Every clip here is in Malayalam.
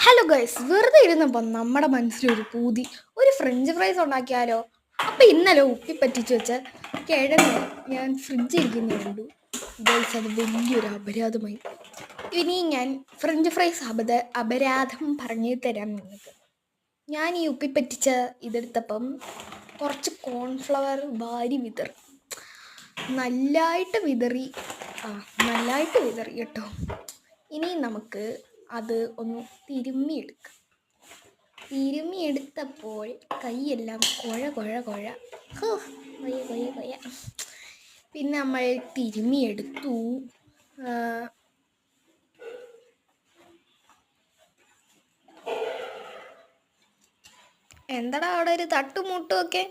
ഹലോ ഗൈസ്, വെറുതെ ഇരുന്നപ്പോൾ നമ്മുടെ മനസ്സിലൊരു പൂതി ഒരു ഫ്രഞ്ച് ഫ്രൈസ് ഉണ്ടാക്കിയാലോ. അപ്പം ഇന്നലെ ഉപ്പി പറ്റിച്ച് വെച്ച കിഴങ്ങ് ഞാൻ ഫ്രിഡ്ജിൽ ഇരിക്കുന്ന കണ്ടു. ഗൈസ്, അത് വലിയൊരു അപരാധമായി. ഇനി ഞാൻ ഫ്രഞ്ച് ഫ്രൈസ് അപരാധം പറഞ്ഞു തരാം നിങ്ങൾക്ക്. ഞാൻ ഈ ഉപ്പി പറ്റിച്ച ഇതെടുത്തപ്പം കുറച്ച് കോൺഫ്ലവർ വാരി വിതറി, നല്ലതായിട്ട് വിതറി കേട്ടോ. ഇനി നമുക്ക് അത് ഒന്ന് തിരുമ്മിയെടുത്തപ്പോൾ കൈയെല്ലാം കുഴ പിന്നെ നമ്മൾ തിരുമ്മിയെടുത്തു. എന്താടാ അവിടെ ഒരു തട്ടുമുട്ടുമൊക്കെ?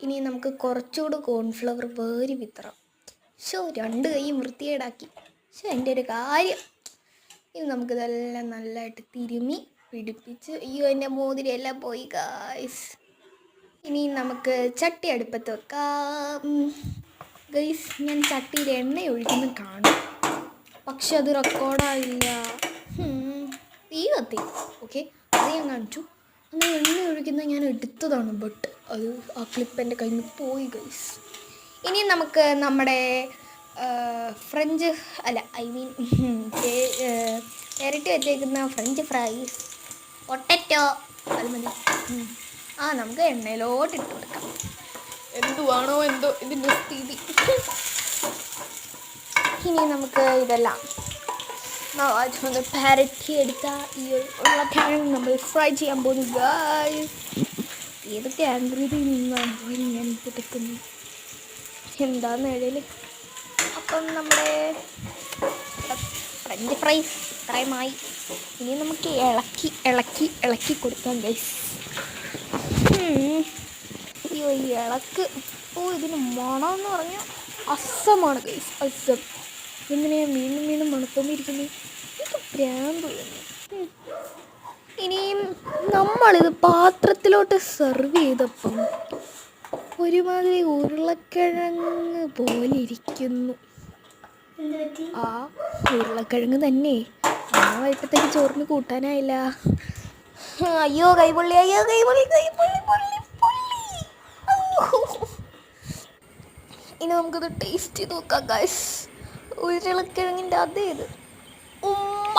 ഇനി നമുക്ക് കുറച്ചുകൂടെ കോൺഫ്ലവർ വേരി വിത്തറാം. രണ്ട് കൈയും വൃത്തികേടാക്കി. എൻ്റെ ഒരു കാര്യം. ഇനി നമുക്കിതെല്ലാം നല്ലതായിട്ട് തിരുമ്മി പിടിപ്പിച്ച്, എൻ്റെ മോതിരെല്ലാം പോയി ഗൈസ്. ഇനി നമുക്ക് ചട്ടി അടുപ്പത്ത് വെക്കാം. ഗൈസ്, ഞാൻ ചട്ടിയിൽ എണ്ണ ഒഴിക്കുന്ന കാണും, പക്ഷെ അത് റെക്കോർഡായില്ല. തീ കത്തി. ഓക്കെ, അത് ഞാൻ കാണിച്ചു. അന്ന് എണ്ണ ഒഴിക്കുന്ന ഞാൻ എടുത്തതാണ്, ബട്ട് അത് ആ ക്ലിപ്പ് എൻ്റെ കയ്യിൽ നിന്ന് പോയി ഗൈസ്. ഇനി നമുക്ക് നമ്മുടെ ഫ്രഞ്ച് ഇരട്ടി വെച്ചേക്കുന്ന ഫ്രഞ്ച് ഫ്രൈസ്, പൊട്ടറ്റോ, അത് മതി. നമുക്ക് എണ്ണയിലോട്ട് ഇട്ട് കൊടുക്കാം. എന്തുവാണോ എന്തോ ഇതിൻ്റെ സ്ഥിതി. ഇനി നമുക്ക് ഇതെല്ലാം പരട്ടിയെടുത്ത ഈ ഉരുളക്കിഴങ്ങ് നമ്മൾ ഫ്രൈ ചെയ്യാൻ പോകുന്നു ഗൈസ്. ഏതൊക്കെ ആംഗ്രിയിൽ നിന്നാണ് ഞാൻ എടുക്കുന്നു എന്താന്ന് ഇടയിൽ. അപ്പം നമ്മുടെ ഫ്രഞ്ച് ഫ്രൈസ് ഇത്രയുമായി. ഇനി നമുക്ക് ഇളക്കി കൊടുക്കാം ഗൈസ്. അയ്യോ, ഈ ഇളക്ക് ഇതിന് മണമെന്ന് പറഞ്ഞാൽ അസമാണ് ഗൈസ്, അസം. എന്തിനാണ് വീണ്ടും മണത്തോണ്ടിരിക്കുന്നത്? എനിക്ക് ഭ്രാന്ത് തോന്നുന്നു. ഇനിയും നമ്മളിത് പാത്രത്തിലോട്ട് സെർവ് ചെയ്തപ്പം ഒരുമാതിരി ഉരുളക്കിഴങ്ങ് പോലെ ഇരിക്കുന്നു. ആ ഉരുളക്കിഴങ്ങ് തന്നെ വൈകിട്ടത്തേക്ക് ചോറിന് കൂട്ടാനായില്ല. അയ്യോ കൈപൊള്ളി. ഇനി നമുക്കത് ടേസ്റ്റ് ചെയ്ത് നോക്കാം ഗൈസ്. ഉരുളക്കിഴങ്ങിൻ്റെ അതേ ഇത് ഉമ്മ.